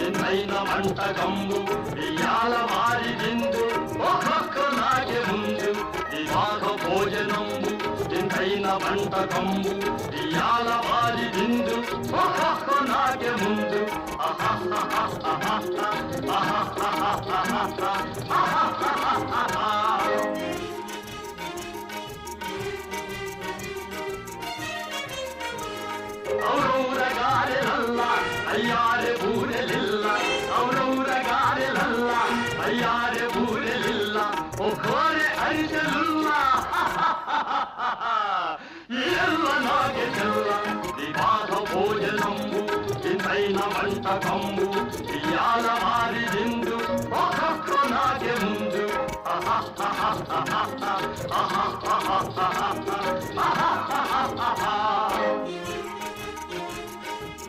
వింతైన వంటకంబు ఇయాల వారి విందు ఒక్కొక్క నాకే ముందు వివాహ భోజనంబు వింతైన వంటకంబు ఇయాల వారి విందు ఒక్కొక్క నాకే ముందు ఔరౌరగారెలల్ల అయ్యారె బూరెలిల్ల ఔరౌరగారెలల్ల అయ్యారె బూరెలిల్ల ఒక్కోరె అరిసెలుల్ల ఎల్ల నాగే చెల్ల వివాహ భోజనంబు వింతైన వంటకంబు ఇయాల వారి విందు ఒక్కొక్క నాగే ముందు ఆహా